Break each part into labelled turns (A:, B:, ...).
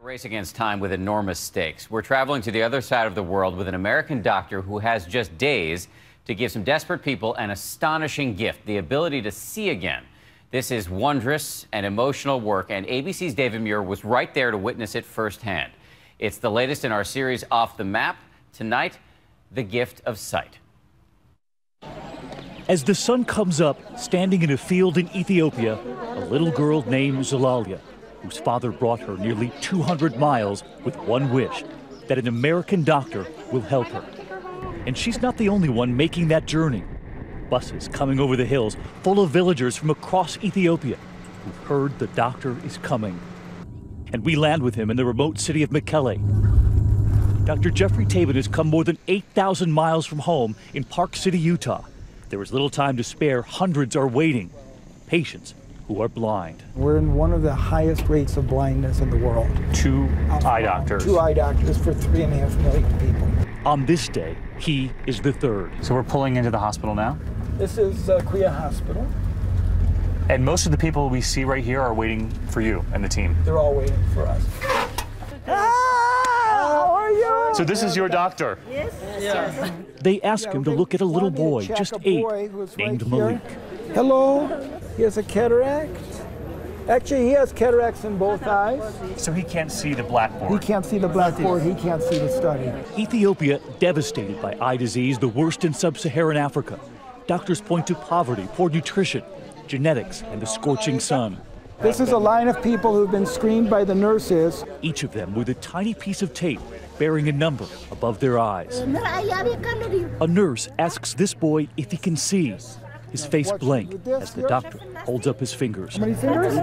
A: Race against time with enormous stakes. We're traveling to the other side of the world with an American doctor who has just days to give some desperate people an astonishing gift, the ability to see again. This is wondrous and emotional work, and ABC's David Muir was right there to witness it firsthand. It's the latest in our series, Off the Map. Tonight, the gift of sight.
B: As the sun comes up, standing in a field in Ethiopia, a little girl named Zalalia, whose father brought her nearly 200 miles with one wish, that an American doctor will help her. And she's not the only one making that journey. Buses coming over the hills full of villagers from across Ethiopia who've heard the doctor is coming. And we land with him in the remote city of Mekelle. Dr. Geoffrey Tabin has come more than 8,000 miles from home in Park City, Utah. There is little time to spare. Hundreds are waiting, patients who are blind.
C: We're in one of the highest rates of blindness in the world.
B: Two eye doctors.
C: Two eye doctors for 3.5 million people.
B: On this day, he is the third.
D: So we're pulling into the hospital now?
C: This is Kuya Hospital.
D: And most of the people we see right here are waiting for you and the team.
C: They're all waiting for us. How are you?
D: So this is your doctor?
C: Yes. Yeah.
B: They ask him to look at a little boy, just 8, named Malik.
C: Hello, he has a cataract. Actually, he has cataracts in both eyes.
D: So he can't see the blackboard?
C: He can't see the blackboard, he can't see the study.
B: Ethiopia devastated by eye disease, the worst in sub-Saharan Africa. Doctors point to poverty, poor nutrition, genetics, and the scorching sun.
C: This is a line of people who've been screened by the nurses.
B: Each of them with a tiny piece of tape bearing a number above their eyes. A nurse asks this boy if he can see. His face blank as the doctor holds up his fingers.
C: How many fingers?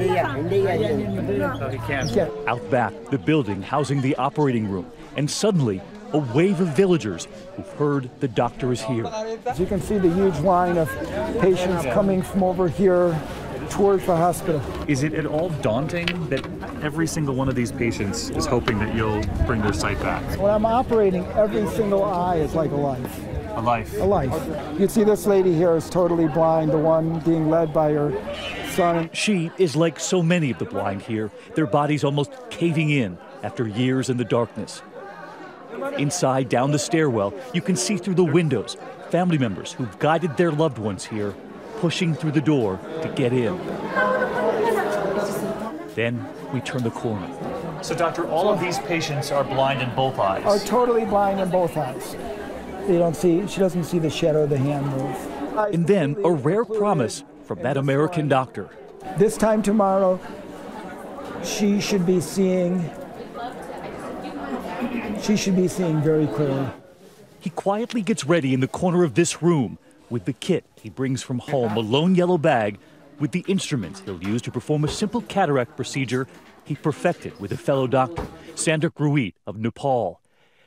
D: He can't.
B: Out back, the building housing the operating room, and suddenly a wave of villagers who've heard the doctor is here.
C: As you can see, the huge line of patients coming from over here towards the hospital.
D: Is it at all daunting that every single one of these patients is hoping that you'll bring their sight back?
C: When I'm operating, every single eye is like a life.
D: A life.
C: A life. You can see this lady here is totally blind, the one being led by her son.
B: She is like so many of the blind here, their bodies almost caving in after years in the darkness. Inside, down the stairwell, you can see through the windows family members who've guided their loved ones here, pushing through the door to get in. Then we turn the corner.
D: So, doctor, all of these patients are blind in both eyes?
C: Are totally blind in both eyes. They don't see, she doesn't see the shadow of the hand move.
B: And then a rare promise from that American doctor.
C: This time tomorrow, she should be seeing very clearly.
B: He quietly gets ready in the corner of this room with the kit he brings from home, a lone yellow bag with the instruments he'll use to perform a simple cataract procedure he perfected with a fellow doctor, Sandak Ruit of Nepal.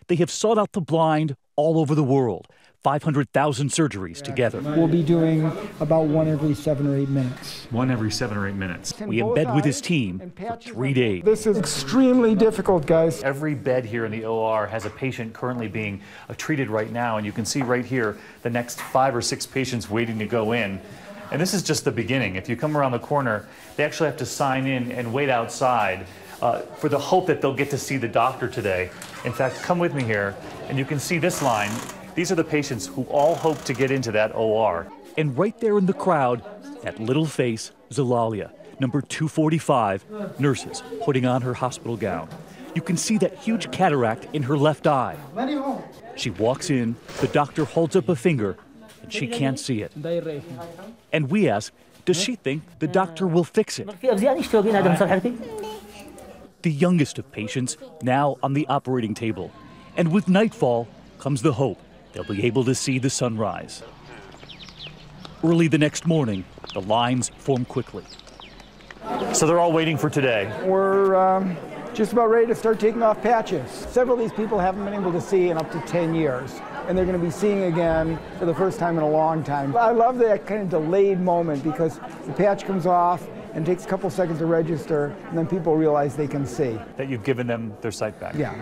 B: They have sought out the blind all over the world, 500,000 surgeries together.
C: We'll be doing about one every 7 or 8 minutes.
D: One every 7 or 8 minutes.
B: We embed with his team for 3 days.
C: This is extremely difficult, guys.
D: Every bed here in the OR has a patient currently being treated right now, and you can see right here the next 5 or 6 patients waiting to go in. And this is just the beginning. If you come around the corner, they actually have to sign in and wait outside for the hope that they'll get to see the doctor today. In fact, come with me here, and you can see this line. These are the patients who all hope to get into that OR.
B: And right there in the crowd, that little face, Zalalia, number 245, nurses putting on her hospital gown. You can see that huge cataract in her left eye. She walks in, the doctor holds up a finger, and she can't see it. And we ask, does she think the doctor will fix it? The youngest of patients now on the operating table. And with nightfall comes the hope they'll be able to see the sunrise. Early the next morning, the lines form quickly.
D: So they're all waiting for today.
C: We're just about ready to start taking off patches. Several of these people haven't been able to see in up to 10 years, and they're going to be seeing again for the first time in a long time. I love that kind of delayed moment because the patch comes off and takes a couple seconds to register, and then people realize they can see.
D: That you've given them their sight back.
C: Yeah.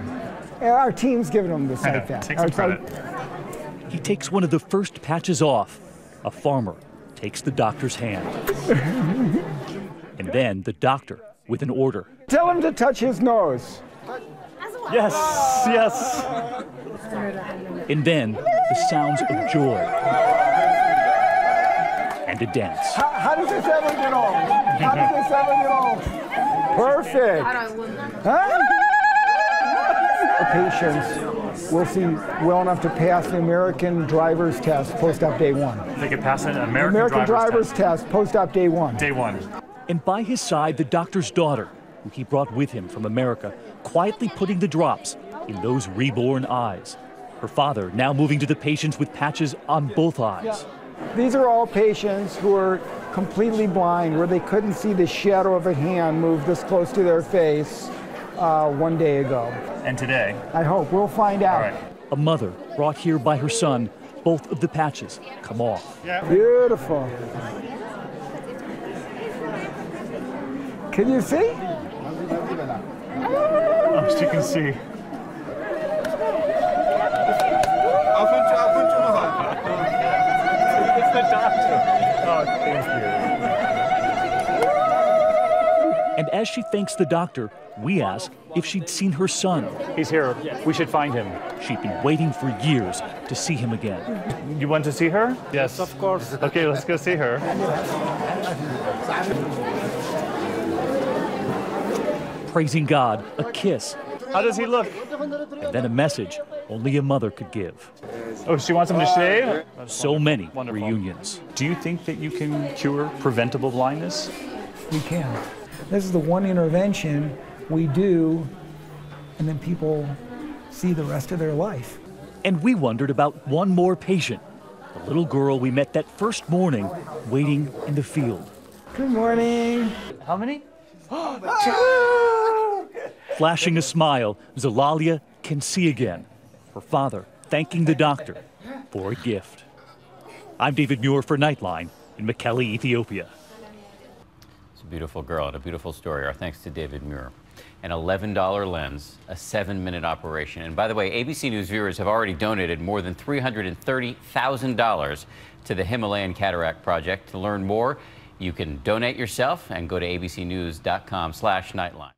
C: Our team's given them the sight back.
D: Take some credit.
B: He takes one of the first patches off. A farmer takes the doctor's hand. And then the doctor with an order.
C: Tell him to touch his nose.
D: Yes, yes.
B: And then the sounds of joy and a dance.
C: How does this ever get old? How does this ever get old? Perfect. Huh? The patients will see well enough to pass the American driver's test post-op day 1.
D: They can pass an American
C: driver's test post-op day 1.
D: Day 1.
B: And by his side, the doctor's daughter, who he brought with him from America, quietly putting the drops in those reborn eyes. Her father now moving to the patients with patches on both eyes.
C: These are all patients who are completely blind, where they couldn't see the shadow of a hand move this close to their face 1 day ago.
D: And today?
C: I hope. We'll find out.
D: All right.
B: A mother brought here by her son, both of the patches come off.
C: Yeah. Beautiful. Can you see?
D: Oh, she can see. It's the doctor. Oh, thank you.
B: And as she thanks the doctor, we ask if she'd seen her son.
D: He's here. We should find him.
B: She'd been waiting for years to see him again.
D: You want to see her? Yes, of course. Okay, let's go see her.
B: Praising God, a kiss,
D: How does he look?
B: and then a message only a mother could give.
D: Oh, she wants him to shave?
B: So many
D: Wonderful.
B: reunions.
D: Do you think that you can cure preventable blindness?
C: We can. This is the one intervention we do, and then people see the rest of their life.
B: And we wondered about one more patient, the little girl we met that first morning waiting in the field.
C: Good morning.
D: How many?
B: Flashing a smile, Zalalia can see again. Her father thanking the doctor for a gift. I'm David Muir for Nightline in Mekelle, Ethiopia.
A: It's a beautiful girl and a beautiful story. Our thanks to David Muir. An $11 lens, a 7-minute operation. And by the way, ABC News viewers have already donated more than $330,000 to the Himalayan Cataract Project. To learn more, you can donate yourself and go to abcnews.com/nightline.